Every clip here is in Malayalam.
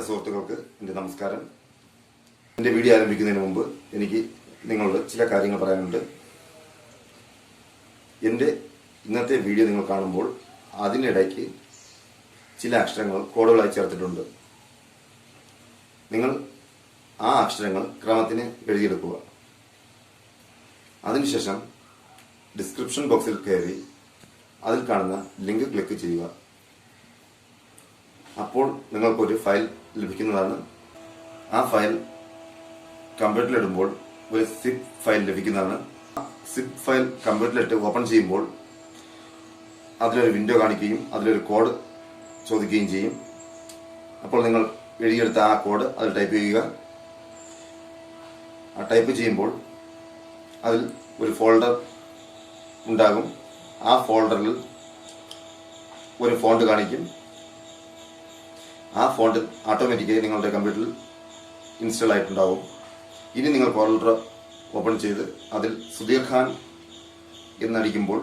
സുഹൃത്തുക്കൾക്ക് എൻ്റെ നമസ്കാരം. എൻ്റെ വീഡിയോ ആരംഭിക്കുന്നതിന് മുമ്പ് എനിക്ക് നിങ്ങളോട് ചില കാര്യങ്ങൾ പറയാനുണ്ട്. എൻ്റെ ഇന്നത്തെ വീഡിയോ നിങ്ങൾ കാണുമ്പോൾ അതിനിടയ്ക്ക് ചില അക്ഷരങ്ങൾ കോഡുകളായി ചേർത്തിട്ടുണ്ട്. നിങ്ങൾ ആ അക്ഷരങ്ങൾ ക്രമത്തിന് എഴുതിയെടുക്കുക. അതിനുശേഷം ഡിസ്ക്രിപ്ഷൻ ബോക്സിൽ കയറി അതിൽ കാണുന്ന ലിങ്ക് ക്ലിക്ക് ചെയ്യുക. അപ്പോൾ നിങ്ങൾക്കൊരു ഫയൽ ലഭിക്കുന്നതാണ്. ആ ഫയൽ കമ്പ്യൂട്ടറിലിടുമ്പോൾ ഒരു സിപ്പ് ഫയൽ ലഭിക്കുന്നതാണ്. സിപ്പ് ഫയൽ കമ്പ്യൂട്ടറിലിട്ട് ഓപ്പൺ ചെയ്യുമ്പോൾ അതിലൊരു വിൻഡോ കാണിക്കുകയും അതിലൊരു കോഡ് ചോദിക്കുകയും ചെയ്യും. അപ്പോൾ നിങ്ങൾ എഴുതിയെടുത്ത ആ കോഡ് അതിൽ ടൈപ്പ് ചെയ്യുക. ആ ടൈപ്പ് ചെയ്യുമ്പോൾ അതിൽ ഒരു ഫോൾഡർ ഉണ്ടാകും. ആ ഫോൾഡറിൽ ഒരു ഫോണ്ട് കാണിക്കും. ആ ഫോണ്ട് ഓട്ടോമാറ്റിക്കായി നിങ്ങളുടെ കമ്പ്യൂട്ടറിൽ ഇൻസ്റ്റാൾ ആയിട്ടുണ്ടാവും. ഇനി നിങ്ങൾ ഫോൾഡർ ഓപ്പൺ ചെയ്ത് അതിൽ സുധീർ ഖാൻ എന്നടിക്കുമ്പോൾ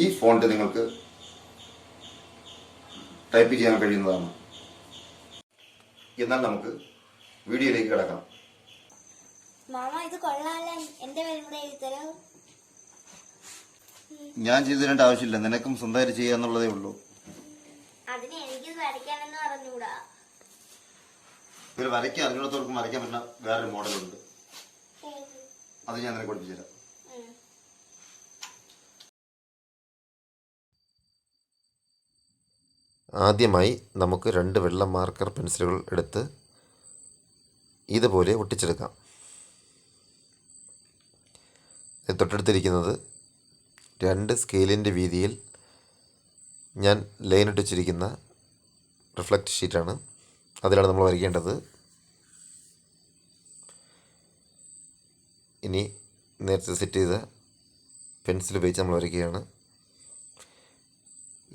ഈ ഫോണ്ട് നിങ്ങൾക്ക് ടൈപ്പ് ചെയ്യാൻ കഴിയുന്നതാണ്. എന്നാൽ നമുക്ക് വീഡിയോയിലേക്ക് കിടക്കാം. മാമ ഇത് കൊള്ളാല്ലേ, എന്റെ പേരും കൂടെ എഴുതി തരോ? ഞാൻ ചെയ്തു തരേണ്ട ആവശ്യമില്ല, നിനക്കും സ്വന്തമായിട്ട് ചെയ്യാന്നുള്ളതേ ഉള്ളൂ. അതിന് എനിക്ക് വരയ്ക്കാനെന്ന് പറഞ്ഞൂടാ. ഒരു വരയ്ക്കാൻ അറിഞ്ഞിടത്തോർക്കും വരയ്ക്കാൻ പറ്റുന്ന വേറൊരു മോഡലുണ്ട്. അത് ഞാൻ നിനക്ക് പഠിപ്പിച്ചു തരാം. ആദ്യമായി നമുക്ക് 2 വെള്ള മാർക്കർ പെൻസിലുകൾ എടുത്ത് ഇതുപോലെ ഒട്ടിച്ചെടുക്കാം. തൊട്ടടുത്തിരിക്കുന്നത് 2 സ്കെയിലിൻ്റെ വീതിയിൽ ഞാൻ ലൈൻ ഇട്ടിച്ചിരിക്കുന്ന റിഫ്ലക്റ്റ് ഷീറ്റാണ്. അതിലാണ് നമ്മൾ വരയ്ക്കേണ്ടത്. ഇനി നേരത്തെ സെറ്റ് ചെയ്ത പെൻസിൽ ഉപയോഗിച്ച് നമ്മൾ വരയ്ക്കുകയാണ്.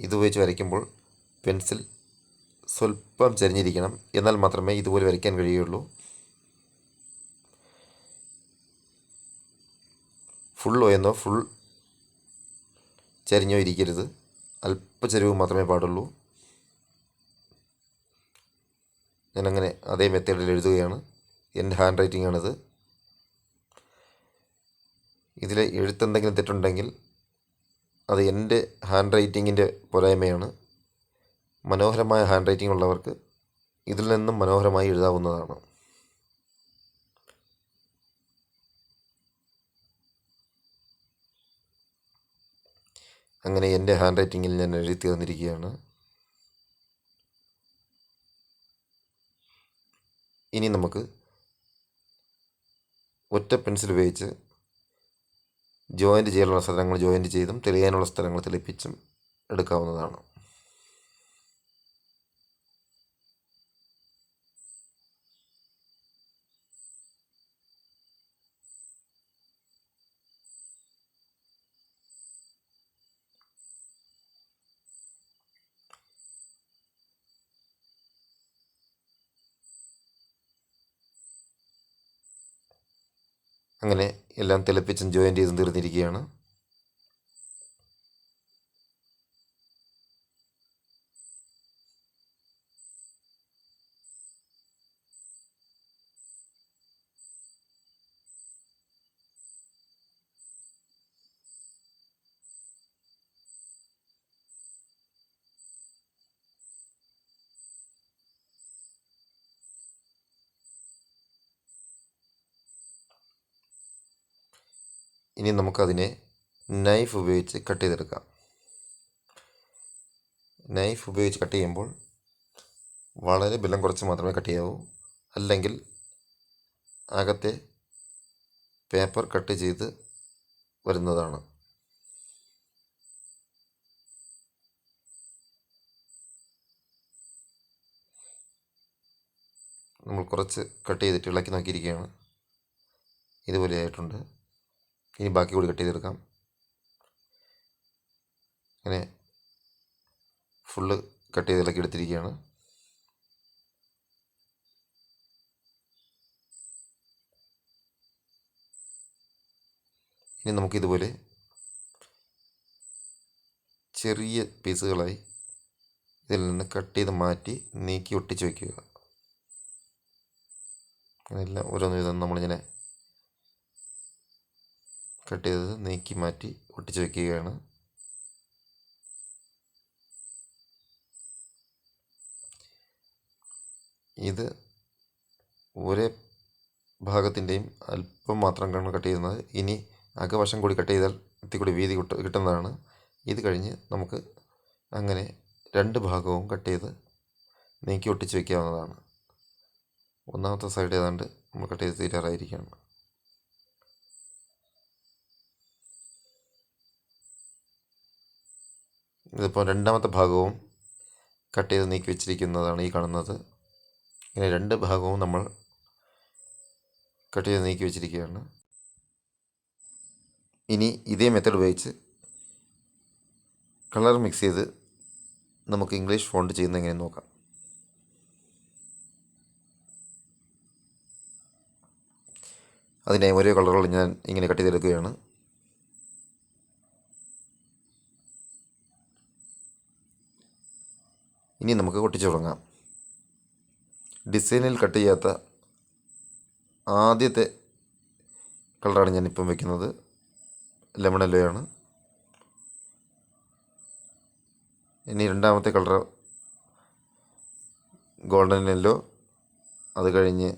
ഇതുപയോഗിച്ച് വരയ്ക്കുമ്പോൾ പെൻസിൽ സ്വല്പം ചരിഞ്ഞിരിക്കണം, എന്നാൽ മാത്രമേ ഇതുപോലെ വരയ്ക്കാൻ കഴിയുള്ളൂ. ഫുള്ളോ എന്നോ ഫുൾ ചരിഞ്ഞോ ഇരിക്കരുത്, അല്പചരിവ് മാത്രമേ പാടുള്ളൂ. ഞാനങ്ങനെ അതേ മെത്തേഡിൽ എഴുതുകയാണ്. എൻ്റെ ഹാൻഡ് റൈറ്റിംഗ് ആണിത്. ഇതിലെ എഴുത്തെന്തെങ്കിലും തെറ്റുണ്ടെങ്കിൽ അത് എൻ്റെ ഹാൻഡ് റൈറ്റിങ്ങിൻ്റെ പോരായ്മയാണ്. മനോഹരമായ ഹാൻഡ് റൈറ്റിംഗ് ഉള്ളവർക്ക് ഇതിൽ നിന്നും മനോഹരമായി എഴുതാവുന്നതാണ്. അങ്ങനെ എൻ്റെ ഹാൻഡ് റൈറ്റിങ്ങിൽ ഞാൻ എഴുതി തീർന്നിരിക്കുകയാണ്. ഇനി നമുക്ക് ഒറ്റ പെൻസിൽ ഉപയോഗിച്ച് ജോയിൻറ്റ് ചെയ്യാനുള്ള സ്ഥലങ്ങൾ ജോയിൻറ്റ് ചെയ്തും തെളിയാനുള്ള സ്ഥലങ്ങൾ തെളിപ്പിച്ചും എടുക്കാവുന്നതാണ്. അങ്ങനെ എല്ലാം തെളിപ്പിച്ചും ജോയിൻറ്റ് ചെയ്തും തീർന്നിരിക്കുകയാണ്. ഇനി നമുക്കതിനെ നൈഫ് ഉപയോഗിച്ച് കട്ട് ചെയ്തെടുക്കാം. നൈഫ് ഉപയോഗിച്ച് കട്ട് ചെയ്യുമ്പോൾ വളരെ ബലം കുറച്ച് മാത്രമേ കട്ട് ചെയ്യാവൂ, അല്ലെങ്കിൽ അകത്തെ പേപ്പർ കട്ട് ചെയ്ത് വരുന്നതാണ്. നമ്മൾ കുറച്ച് കട്ട് ചെയ്തിട്ട് ഇളക്കി നോക്കിയിരിക്കുകയാണ്. ഇതുപോലെ ആയിട്ടുണ്ട്. ഇനി ബാക്കി കൂടി കട്ട് ചെയ്തെടുക്കാം. അങ്ങനെ ഫുള്ള് കട്ട് ചെയ്ത് ഇളക്കി എടുത്തിരിക്കുകയാണ്. ഇനി നമുക്കിതുപോലെ ചെറിയ പീസുകളായി ഇതിൽ നിന്ന് കട്ട് ചെയ്ത് മാറ്റി നീക്കി ഒട്ടിച്ച് വയ്ക്കുക. അങ്ങനെയെല്ലാം ഓരോന്ന് വിധം നമ്മളിങ്ങനെ കട്ട് ചെയ്തത് നീക്കി മാറ്റി ഒട്ടിച്ച് വയ്ക്കുകയാണ്. ഇത് ഒരേ ഭാഗത്തിൻ്റെയും അല്പം മാത്രം കട്ട് ചെയ്യുന്നത്. ഇനി അകവശം കൂടി കട്ട് ചെയ്താൽ ഇത്തിരി കൂടി വീതി കിട്ടുന്നതാണ്. ഇത് കഴിഞ്ഞ് നമുക്ക് അങ്ങനെ രണ്ട് ഭാഗവും കട്ട് ചെയ്ത് നീക്കി ഒട്ടിച്ച് വയ്ക്കാവുന്നതാണ്. ഒന്നാമത്തെ സൈഡ് ഏതാണ്ട് നമ്മൾ കട്ട് ചെയ്ത് തീരാറായിരിക്കുകയാണ്. ഇതിപ്പോൾ രണ്ടാമത്തെ ഭാഗവും കട്ട് ചെയ്ത് നീക്കി വെച്ചിരിക്കുന്നതാണ് ഈ കാണുന്നത്. ഇങ്ങനെ രണ്ട് ഭാഗവും നമ്മൾ കട്ട് ചെയ്ത് നീക്കി വെച്ചിരിക്കുകയാണ്. ഇനി ഇതേ മെത്തേഡ് ഉപയോഗിച്ച് കളർ മിക്സ് ചെയ്ത് നമുക്ക് ഇംഗ്ലീഷ് ഫോണ്ട് ചെയ്യുന്നത് എങ്ങനെ നോക്കാം. അതിനായി ഓരോ കളറുകൾ ഞാൻ ഇങ്ങനെ കട്ട് ചെയ്തെടുക്കുകയാണ്. ഇനി നമുക്ക് ഒട്ടിച്ചു തുടങ്ങാം. ഡിസൈനിൽ കട്ട് ചെയ്യാത്ത ആദ്യത്തെ കളറാണ് ഞാനിപ്പം വയ്ക്കുന്നത്. ലെമൺ യെല്ലോയാണ്. ഇനി രണ്ടാമത്തെ കളർ ഗോൾഡൻ യെല്ലോ, അത് കഴിഞ്ഞ്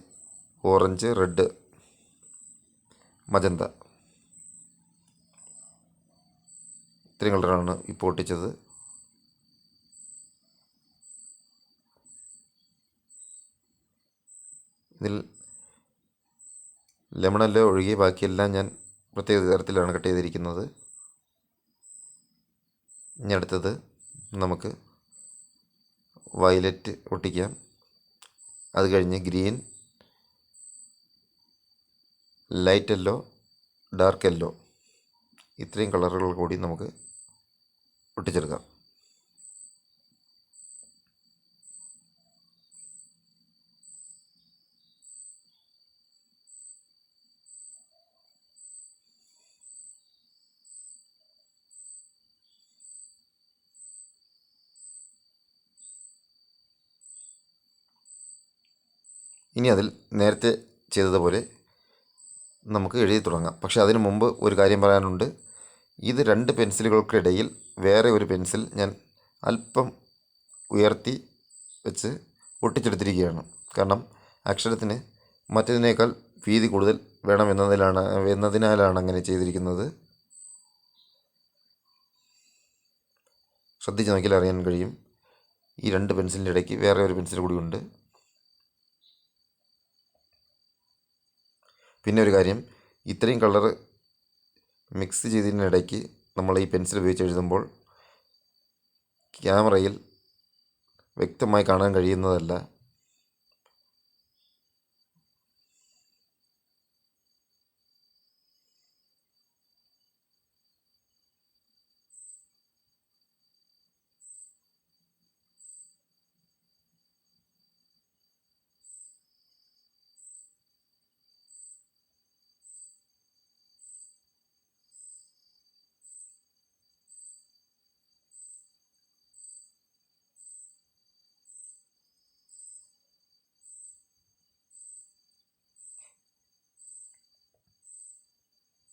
ഓറഞ്ച്, റെഡ്, മജന്ത, ഇത്രയും കളറാണ് ഇപ്പോൾ ഒട്ടിച്ചത്. ഇതിൽ ലെമൺ യെല്ലോ ഒഴികെ ബാക്കിയെല്ലാം ഞാൻ പ്രത്യേക തരത്തിലാണ് കട്ട് ചെയ്തിരിക്കുന്നത്. ഇനി അടുത്തത് നമുക്ക് വയലറ്റ് ഒട്ടിക്കാം. അത് കഴിഞ്ഞ് green, light yellow, dark yellow, ഇത്രയും കളറുകൾ കൂടി നമുക്ക് ഒട്ടിച്ചെടുക്കാം. ഇനി അതിൽ നേരത്തെ ചെയ്തതുപോലെ നമുക്ക് എഴുതി തുടങ്ങാം. പക്ഷേ അതിനു മുമ്പ് ഒരു കാര്യം പറയാനുണ്ട്. ഇത് രണ്ട് പെൻസിലുകൾക്കിടയിൽ വേറെ ഒരു പെൻസിൽ ഞാൻ അല്പം ഉയർത്തി വെച്ച് ഒട്ടിച്ചെടുത്തിരിക്കുകയാണ്. കാരണം അക്ഷരത്തിന് മറ്റതിനേക്കാൾ വീതി കൂടുതൽ എന്നതിനാലാണ് അങ്ങനെ ചെയ്തിരിക്കുന്നത്. ശ്രദ്ധിച്ച് നോക്കിയാൽ അറിയാൻ കഴിയും. ഈ രണ്ട് പെൻസിലിൻ്റെ ഇടയ്ക്ക് വേറെ ഒരു പെൻസിൽ കൂടിയുണ്ട്. പിന്നെ ഒരു കാര്യം, ഇത്രയും കളർ മിക്സ് ചെയ്തതിനിടയ്ക്ക് നമ്മൾ ഈ പെൻസിൽ ഉപയോഗിച്ച് എഴുതുമ്പോൾ ക്യാമറയിൽ വ്യക്തമായി കാണാൻ കഴിയുന്നതല്ല.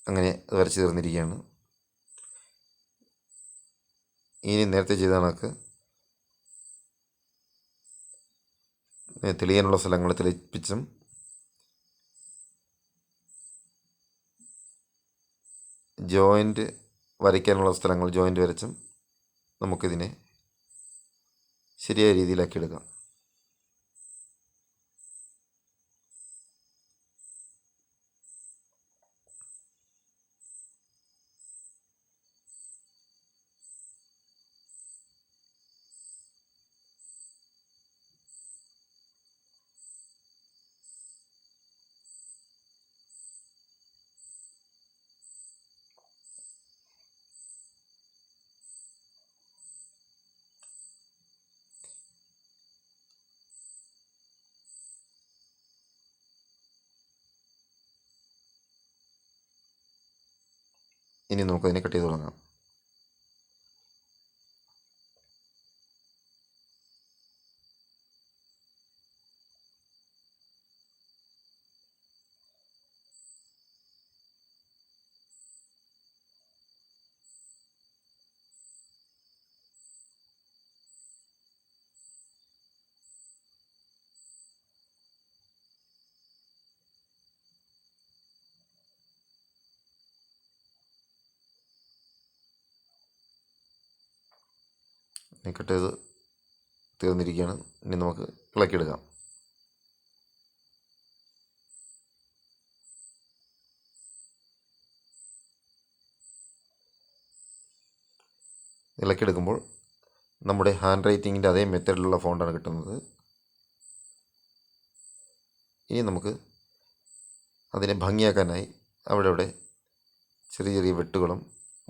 അങ്ങനെ അത് വരച്ച് തീർന്നിരിക്കുകയാണ്. ഇനി നേരത്തെ ചെയ്ത കണക്ക് തെളിയാനുള്ള സ്ഥലങ്ങൾ തെളിപ്പിച്ചും ജോയിൻ്റ് വരയ്ക്കാനുള്ള സ്ഥലങ്ങൾ ജോയിൻ്റ് വരച്ചും നമുക്കിതിനെ ശരിയായ രീതിയിലാക്കി എടുക്കാം. ഇനി നമുക്കതിനെ കട്ട് ചെയ്ത് തുടങ്ങാം. കട്ട് ചെയ്ത് തീർന്നിരിക്കുകയാണ്. ഇനി നമുക്ക് ഇളക്കിയെടുക്കാം. ഇളക്കിയെടുക്കുമ്പോൾ നമ്മുടെ ഹാൻഡ് റൈറ്റിങ്ങിൻ്റെ അതേ മെത്തേഡിലുള്ള ഫോണ്ടാണ് കിട്ടുന്നത്. ഇനി നമുക്ക് അതിനെ ഭംഗിയാക്കാനായി അവിടെ ചെറിയ ചെറിയ വെട്ടുകളും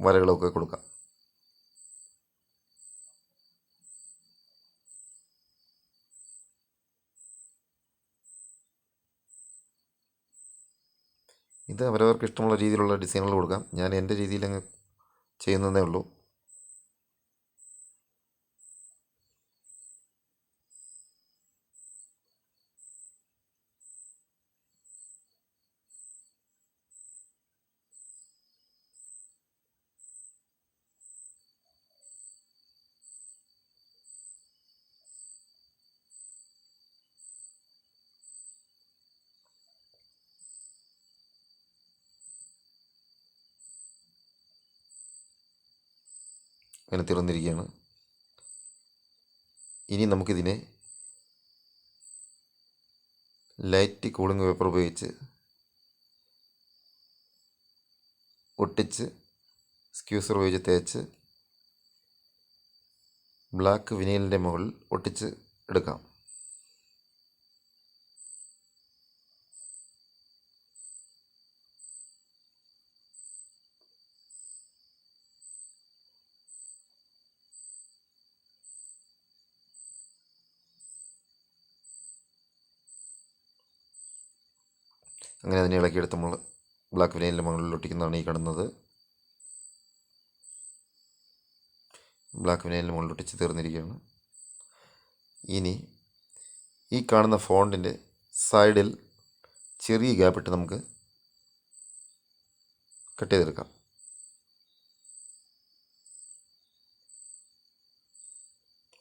വരകളൊക്കെ കൊടുക്കാം. ഇത് അവരവർക്ക് ഇഷ്ടമുള്ള രീതിയിലുള്ള ഡിസൈനുകൾ കൊടുക്കാം. ഞാൻ എൻ്റെ രീതിയിൽ അങ്ങ് ചെയ്യുന്നതേ ഉള്ളൂ. അങ്ങനെ തീർന്നിരിക്കുകയാണ്. ഇനി നമുക്കിതിനെ ലൈറ്റ് കൂളിംഗ് പേപ്പർ ഉപയോഗിച്ച് ഒട്ടിച്ച് സ്ക്യൂസർ ഉപയോഗിച്ച് തേച്ച് ബ്ലാക്ക് വിനീലിൻ്റെ മുകളിൽ ഒട്ടിച്ച് എടുക്കാം. അങ്ങനെ അതിനെ ഇളക്കിയെടുത്ത് നമ്മൾ ബ്ലാക്ക് വിനൈലിൻ്റെ മുകളിൽ ഒട്ടിക്കുന്നതാണ് ഈ കാണുന്നത്. ബ്ലാക്ക് വിനൈലിൻ്റെ മുകളിൽ ഒട്ടിച്ച് തീർന്നിരിക്കുകയാണ്. ഇനി ഈ കാണുന്ന ഫോണ്ടിൻ്റെ സൈഡിൽ ചെറിയ ഗ്യാപ്പിട്ട് നമുക്ക് കട്ട് ചെയ്തെടുക്കാം.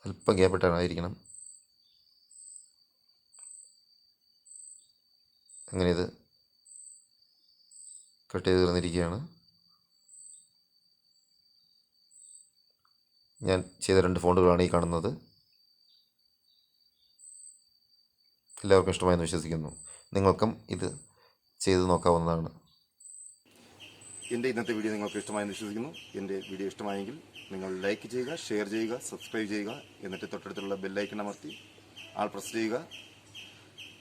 അല്പം ഗ്യാപ്പിട്ടായിരിക്കണം. അങ്ങനെ ഇത് കട്ട് ചെയ്ത് തീർന്നിരിക്കുകയാണ്. ഞാൻ ചെയ്ത 2 ഫോണ്ടുകളാണ് ഈ കാണുന്നത്. എല്ലാവർക്കും ഇഷ്ടമായെന്ന് വിശ്വസിക്കുന്നു. നിങ്ങൾക്കും ഇത് ചെയ്ത് നോക്കാവുന്നതാണ്. എൻ്റെ ഇന്നത്തെ വീഡിയോ നിങ്ങൾക്ക് ഇഷ്ടമായെന്ന് വിശ്വസിക്കുന്നു. എൻ്റെ വീഡിയോ ഇഷ്ടമായെങ്കിൽ നിങ്ങൾ ലൈക്ക് ചെയ്യുക, ഷെയർ ചെയ്യുക, സബ്സ്ക്രൈബ് ചെയ്യുക. എന്നിട്ട് തൊട്ടടുത്തുള്ള ബെല്ലൈക്കൺ അമർത്തി ആൾ പ്രസ് ചെയ്യുക.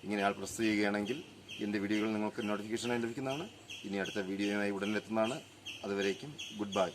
ഇങ്ങനെ ആൾ പ്രസ് ചെയ്യുകയാണെങ്കിൽ എൻ്റെ വീഡിയോകൾ നിങ്ങൾക്ക് നോട്ടിഫിക്കേഷനായി ലഭിക്കുന്നതാണ്. ഇനി അടുത്ത വീഡിയോയുമായി ഉടനെ എത്തുന്നതാണ്. അതുവരേക്കും ഗുഡ് ബൈ.